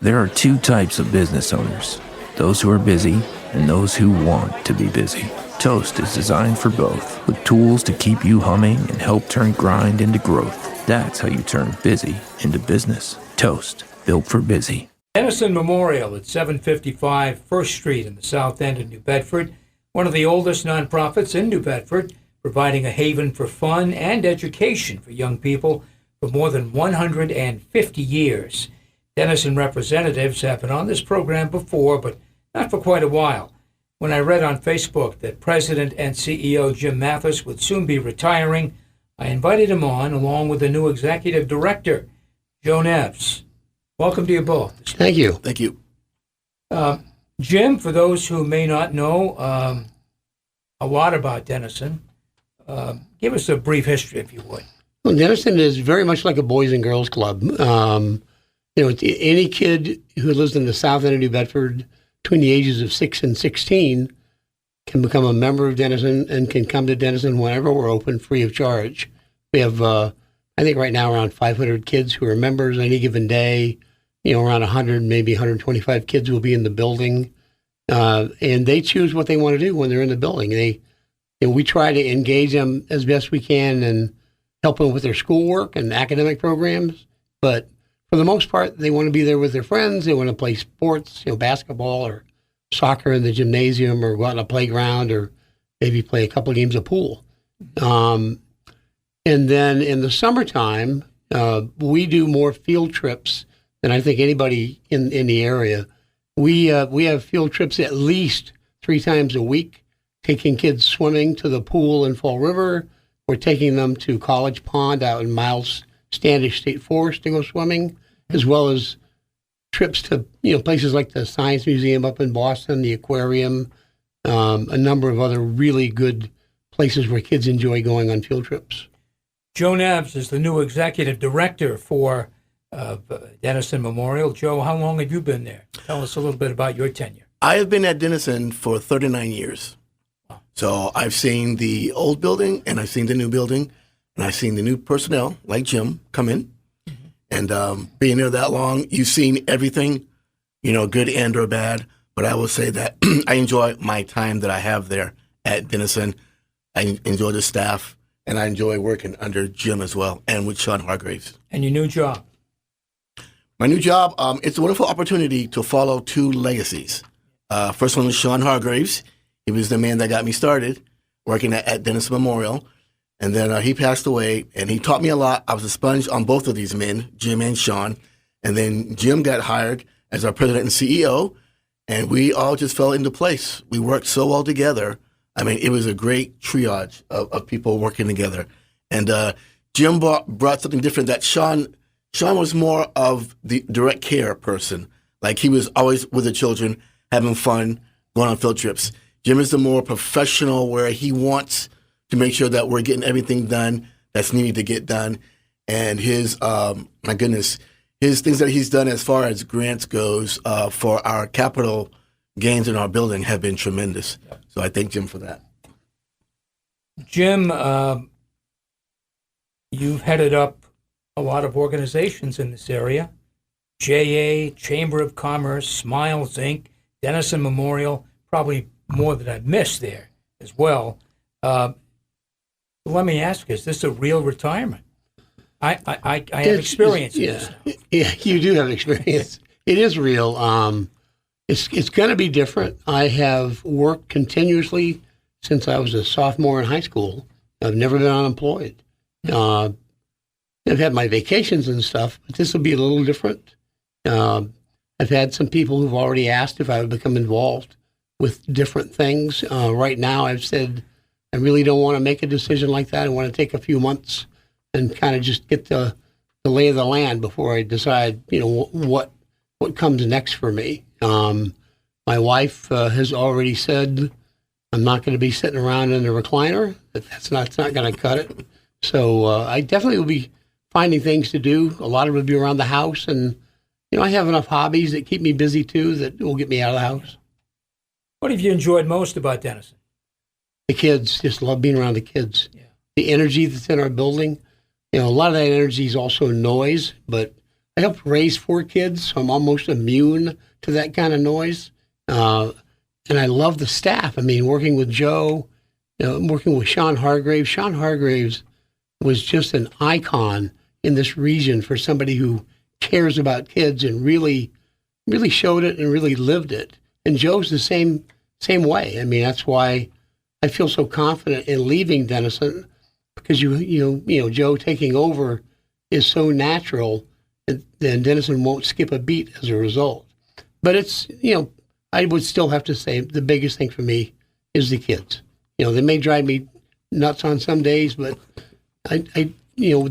There are two types of business owners, those who are busy and those who want to be busy. Toast is designed for both, with tools to keep you humming and help turn grind into growth. That's how you turn busy into business. Toast, built for busy. Dennison Memorial at 755 First Street in the south end of New Bedford, one of the oldest nonprofits in New Bedford, providing a haven for fun and education for young people for more than 150 years. Dennison representatives have been on this program before, but not for quite a while. When I read on Facebook that President and CEO Jim Mathis would soon be retiring, I invited him on along with the new Executive Director, Joe Neves. Welcome to you both. Thank you. Thank you. Jim, for those who may not know a lot about Dennison, give us a brief history, if you would. Well, Dennison is very much like a boys and girls club. Any kid who lives in the south end of New Bedford between the ages of 6 and 16 can become a member of Dennison and can come to Dennison whenever we're open, free of charge. We have, I think right now, around 500 kids who are members any given day. Around 100, maybe 125 kids will be in the building. And they choose what they want to do when they're in the building. We try to engage them as best we can and help them with their schoolwork and academic programs. But for the most part, they want to be there with their friends. They want to play sports, basketball or soccer in the gymnasium, or go out on a playground, or maybe play a couple of games of pool. And then in the summertime, we do more field trips than I think anybody in the area. We have field trips at least 3 times a week, taking kids swimming to the pool in Fall River. We're taking them to College Pond out in Miles Standish State Forest to go swimming, as well as trips to places like the Science Museum up in Boston, the aquarium, a number of other really good places where kids enjoy going on field trips. Joe Neves is the new Executive Director for Dennison Memorial. Joe, how long have you been there? Tell us a little bit about your tenure. I have been at Dennison for 39 years. So I've seen the old building and I've seen the new building, and I've seen the new personnel like Jim come in. And being there that long, you've seen everything, good and or bad. But I will say that I enjoy my time that I have there at Dennison. I enjoy the staff, and I enjoy working under Jim as well, and with Sean Hargraves. And your new job? My new job, it's a wonderful opportunity to follow 2 legacies. First one was Sean Hargraves. He was the man that got me started working at Dennison Memorial. And then he passed away, and he taught me a lot. I was a sponge on both of these men, Jim and Sean. And then Jim got hired as our president and CEO, and we all just fell into place. We worked so well together. I mean, it was a great triage of people working together. And Jim brought something different that Sean was more of the direct care person. Like, he was always with the children, having fun, going on field trips. Jim is the more professional, where he wants to make sure that we're getting everything done that's needed to get done. And his, his things that he's done as far as grants goes for our capital gains in our building have been tremendous. So I thank Jim for that. Jim, you've headed up a lot of organizations in this area. JA, Chamber of Commerce, Smiles, Inc., Dennison Memorial, probably more than I've missed there as well. Let me ask you, is this a real retirement? I have experience in this. Yeah, you do have experience. It is real. It's going to be different. I have worked continuously since I was a sophomore in high school. I've never been unemployed. I've had my vacations and stuff, but this will be a little different. I've had some people who've already asked if I would become involved with different things. Right now, I've said I really don't want to make a decision like that. I want to take a few months and kind of just get the lay of the land before I decide, what comes next for me. My wife has already said I'm not going to be sitting around in a recliner. That's not going to cut it. So I definitely will be finding things to do. A lot of it will be around the house, and I have enough hobbies that keep me busy too that will get me out of the house. What have you enjoyed most about Dennison? The kids. Just love being around the kids. Yeah. The energy that's in our building. A lot of that energy is also noise, but I helped raise 4 kids, so I'm almost immune to that kind of noise. And I love the staff. I mean, working with Joe, working with Sean Hargraves. Sean Hargraves was just an icon in this region for somebody who cares about kids and really showed it and really lived it. And Joe's the same way. I mean, that's why I feel so confident in leaving Dennison, because Joe taking over is so natural, and then Dennison won't skip a beat as a result. But it's, I would still have to say the biggest thing for me is the kids. They may drive me nuts on some days, but the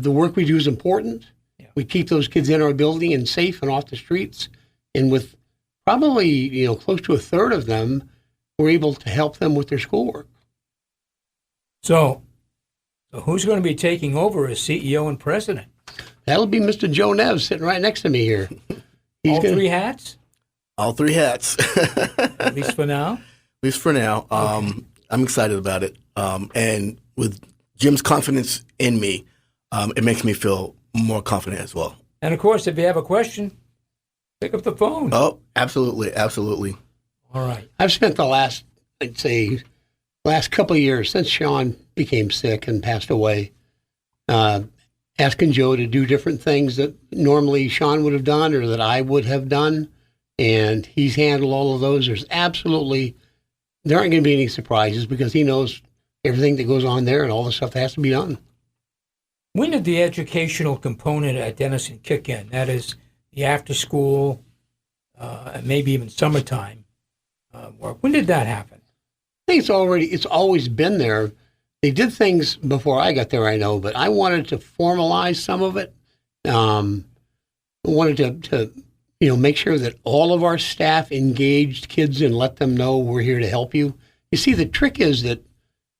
work we do is important. Yeah. We keep those kids in our building and safe and off the streets. And with probably, close to a third of them, we're able to help them with their schoolwork. So who's going to be taking over as CEO and president? That'll be Mr. Joe Neves sitting right next to me here. All 3 hats? All 3 hats. At least for now? At least for now. Okay. I'm excited about it. And with Jim's confidence in me, it makes me feel more confident as well. And, of course, if you have a question, pick up the phone. Oh, absolutely. Absolutely. All right. I've spent the last couple of years since Sean became sick and passed away, asking Joe to do different things that normally Sean would have done or that I would have done. And he's handled all of those. There aren't going to be any surprises because he knows everything that goes on there and all the stuff that has to be done. When did the educational component at Dennison kick in? That is the after school, and maybe even summertime work. When did that happen? I think it's always been there. They did things before I got there, I know, but I wanted to formalize some of it. I wanted to make sure that all of our staff engaged kids and let them know we're here to help you. You see, the trick is that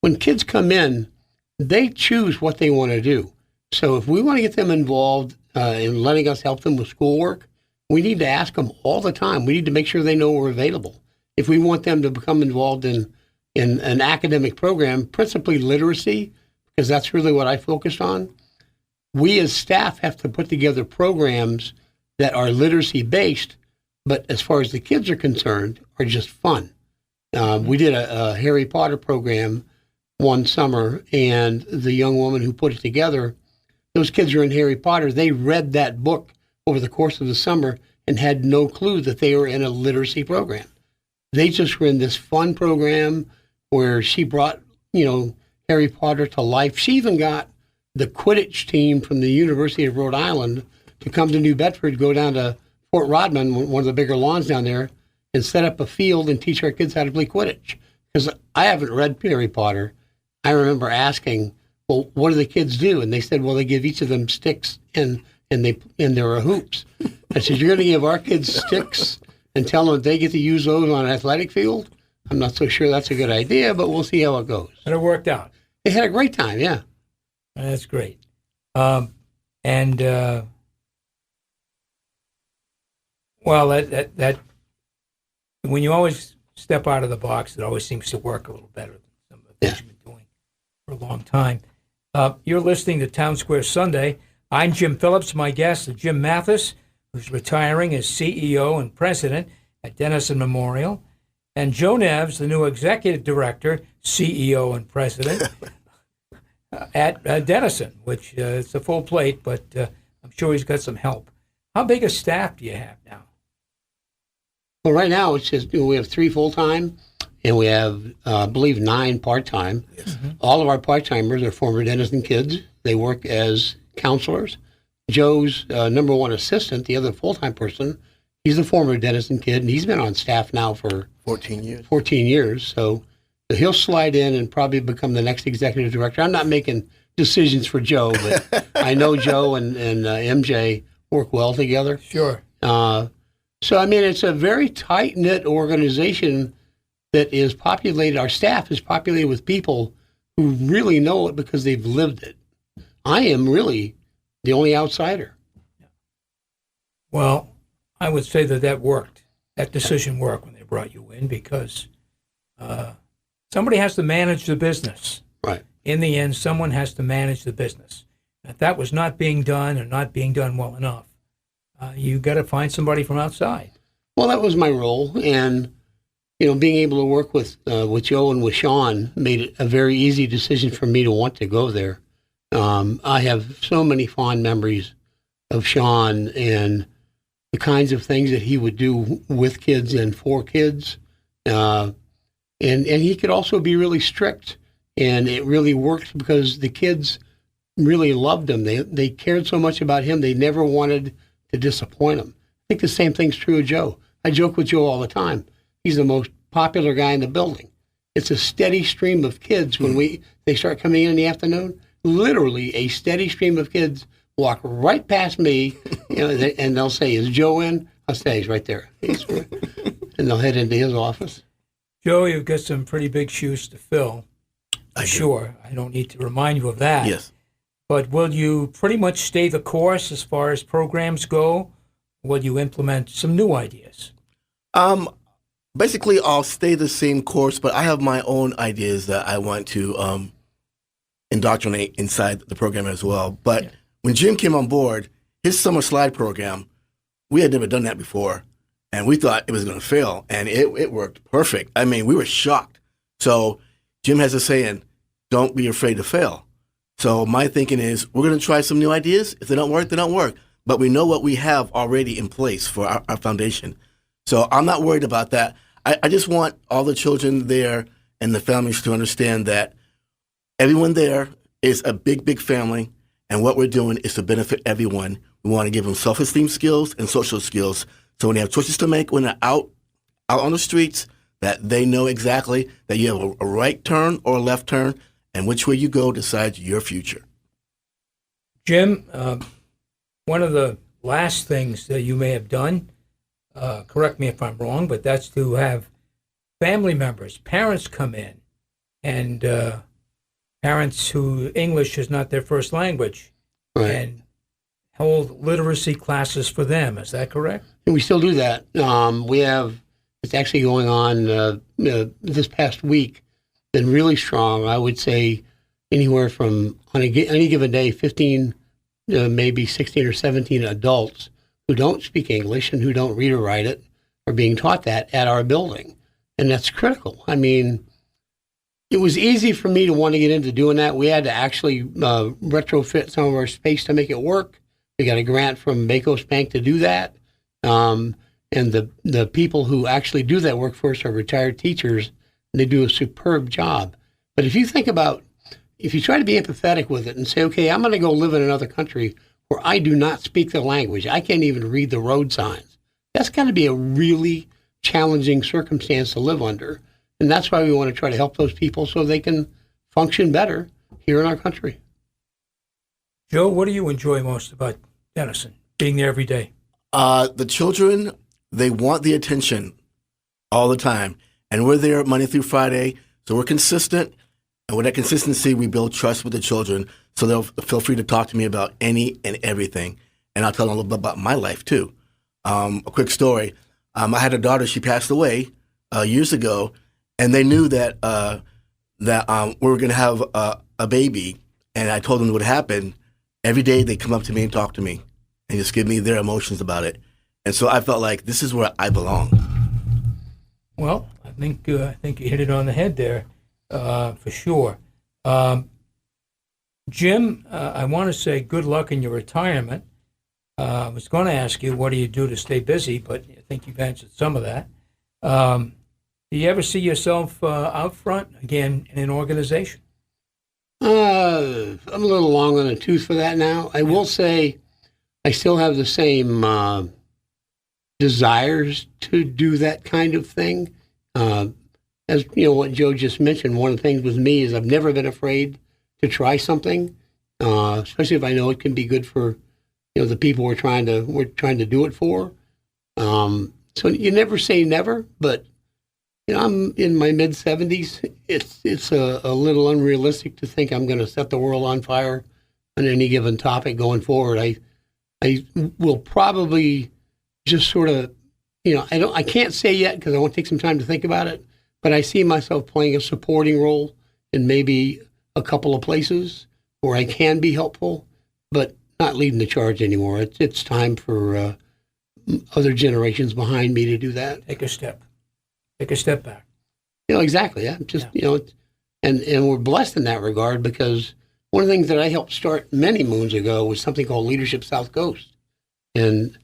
when kids come in, they choose what they want to do. So if we want to get them involved in letting us help them with schoolwork, we need to ask them all the time. We need to make sure they know we're available. If we want them to become involved in an academic program, principally literacy, because that's really what I focused on, we as staff have to put together programs that are literacy-based, but as far as the kids are concerned, are just fun. We did a Harry Potter program one summer, and the young woman who put it together, those kids are in Harry Potter. They read that book over the course of the summer and had no clue that they were in a literacy program. They just were in this fun program where she brought, Harry Potter to life. She even got the Quidditch team from the University of Rhode Island to come to New Bedford, go down to Fort Rodman, one of the bigger lawns down there, and set up a field and teach our kids how to play Quidditch. Because I haven't read Harry Potter. I remember asking, well, what do the kids do? And they said, well, they give each of them sticks and there are hoops. I said, you're going to give our kids sticks and tell them that they get to use those on an athletic field? I'm not so sure that's a good idea, but we'll see how it goes. And it worked out. They had a great time, yeah. That's great. Well, that when you always step out of the box, it always seems to work a little better than some of the things you've been doing for a long time. You're listening to Town Square Sunday. I'm Jim Phillips. My guest is Jim Mathis, who's retiring as CEO and president at Dennison Memorial, and Joe Neves, the new executive director, CEO and president at Dennison, which it's a full plate, but I'm sure he's got some help. How big a staff do you have now? Well, right now it's just we have 3 full-time, and we have, I believe, 9 part-time. Yes. Mm-hmm. All of our part-timers are former Dennison kids. They work as counselors. Joe's number 1 assistant, the other full-time person, he's a former Dennison kid, and he's been on staff now for 14 years. 14 years. So he'll slide in and probably become the next executive director. I'm not making decisions for Joe, but I know Joe and MJ work well together. Sure. So, I mean, it's a very tight-knit organization that is populated. Our staff is populated with people who really know it because they've lived it. I am really the only outsider. Well, I would say that worked. That decision worked when they brought you in because somebody has to manage the business. Right. In the end, someone has to manage the business. If that was not being done or not being done well enough, you got to find somebody from outside. Well, that was my role, and being able to work with Joe and with Sean made it a very easy decision for me to want to go there. I have so many fond memories of Sean and the kinds of things that he would do with kids and for kids. And he could also be really strict, and it really worked because the kids really loved him. They cared so much about him, they never wanted to disappoint him. I think the same thing's true of Joe. I joke with Joe all the time. He's the most popular guy in the building. It's a steady stream of kids when they start coming in the afternoon. Literally a steady stream of kids walk right past me, and they'll say, "Is Joe in?" I'll say, "He's right there." And they'll head into his office. Joe, you've got some pretty big shoes to fill. Sure, I don't need to remind you of that. Yes. But will you pretty much stay the course as far as programs go? Will you implement some new ideas? Basically, I'll stay the same course, but I have my own ideas that I want to indoctrinate inside the program as well. But when Jim came on board, his summer slide program, we had never done that before, and we thought it was going to fail, and it worked perfect. I mean, we were shocked. So Jim has a saying, don't be afraid to fail. So my thinking is we're going to try some new ideas. If they don't work, they don't work. But we know what we have already in place for our foundation. So I'm not worried about that. I just want all the children there and the families to understand that everyone there is a big, big family, and what we're doing is to benefit everyone. We want to give them self-esteem skills and social skills. So when they have choices to make when they're out on the streets, that they know exactly that you have a right turn or a left turn, and which way you go decides your future. Jim, one of the last things that you may have done, correct me if I'm wrong, but that's to have family members, parents come in, and parents who English is not their first language, right, and hold literacy classes for them. Is that correct? And we still do that. It's actually going on this past week, been really strong. I would say anywhere from, on any given day, 15, maybe 16 or 17 adults who don't speak English and who don't read or write it are being taught that at our building. And that's critical. I mean, it was easy for me to want to get into doing that. We had to actually retrofit some of our space to make it work. We got a grant from Bakos Bank to do that. And the people who actually do that work for us are retired teachers, and they do a superb job. But if you try to be empathetic with it and say, okay, I'm going to go live in another country where I do not speak the language, I can't even read the road signs, that's going to be a really challenging circumstance to live under. And that's why we want to try to help those people so they can function better here in our country. Joe, what do you enjoy most about Dennison, being there every day? The children, they want the attention all the time. And we're there Monday through Friday, so we're consistent. And with that consistency, we build trust with the children, so they'll feel free to talk to me about any and everything. And I'll tell them a little bit about my life, too. A quick story. I had a daughter. She passed away years ago, and they knew that we were going to have a baby, and I told them what would happen. Every day they come up to me and talk to me and just give me their emotions about it. And so I felt like this is where I belong. Well, I think you hit it on the head there, for sure. Jim, I want to say good luck in your retirement. I was going to ask you, what do you do to stay busy, but I think you've answered some of that. Do you ever see yourself out front, again, in an organization? I'm a little long on the tooth for that now. I will say I still have the same desires to do that kind of thing. As you know, what Joe just mentioned, one of the things with me is I've never been afraid to try something, especially if I know it can be good for the people we're trying to do it for. So you never say never, but I'm in my mid-70s. It's a little unrealistic to think I'm going to set the world on fire on any given topic going forward. I will probably just sort of, I can't say yet because I want to take some time to think about it, but I see myself playing a supporting role in maybe a couple of places where I can be helpful, but not leading the charge anymore. It's time for other generations behind me to do that. Take a step. Take a step back. Exactly. Yeah. And we're blessed in that regard, because one of the things that I helped start many moons ago was something called Leadership South Coast. And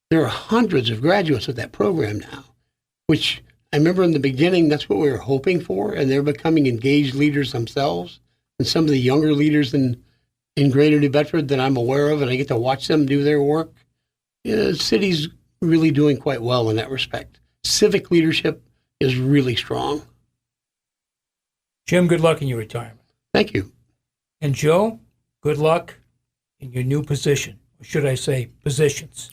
there are hundreds of graduates of that program now, which I remember in the beginning, that's what we were hoping for. And they're becoming engaged leaders themselves. And some of the younger leaders in Greater New Bedford that I'm aware of, and I get to watch them do their work, the city's really doing quite well in that respect. Civic leadership is really strong. Jim, good luck in your retirement. Thank you. And Joe, good luck in your new position. Or should I say positions?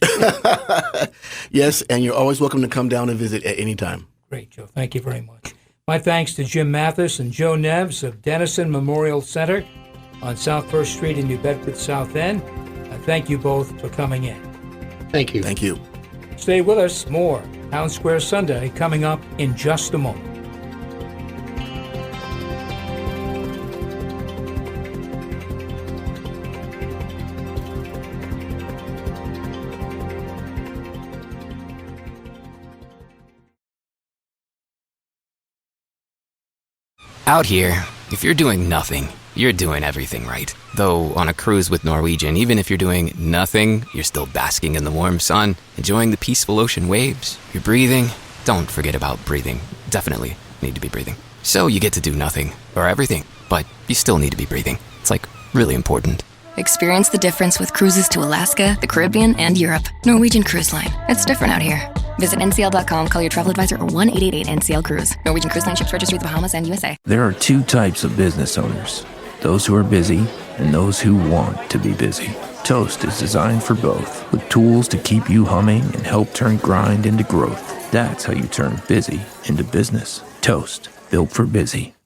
Yes, and you're always welcome to come down and visit at any time. Great, Joe. Thank you very much. My thanks to Jim Mathis and Joe Neves of Dennison Memorial Center on South 1st Street in New Bedford South End. I thank you both for coming in. Thank you. Thank you. Stay with us. More Town Square Sunday coming up in just a moment. Out here, if you're doing nothing, you're doing everything right. Though on a cruise with Norwegian, even if you're doing nothing, you're still basking in the warm sun, enjoying the peaceful ocean waves. You're breathing. Don't forget about breathing. Definitely need to be breathing. So you get to do nothing, or everything, but you still need to be breathing. It's like really important. Experience the difference with cruises to Alaska, the Caribbean, and Europe. Norwegian Cruise Line. It's different out here. Visit ncl.com, call your travel advisor, or 1-888-NCL-CRUISE. Norwegian Cruise Line ships registry the Bahamas and USA. There are two types of business owners: those who are busy and those who want to be busy. Toast is designed for both, with tools to keep you humming and help turn grind into growth. That's how you turn busy into business. Toast, built for busy.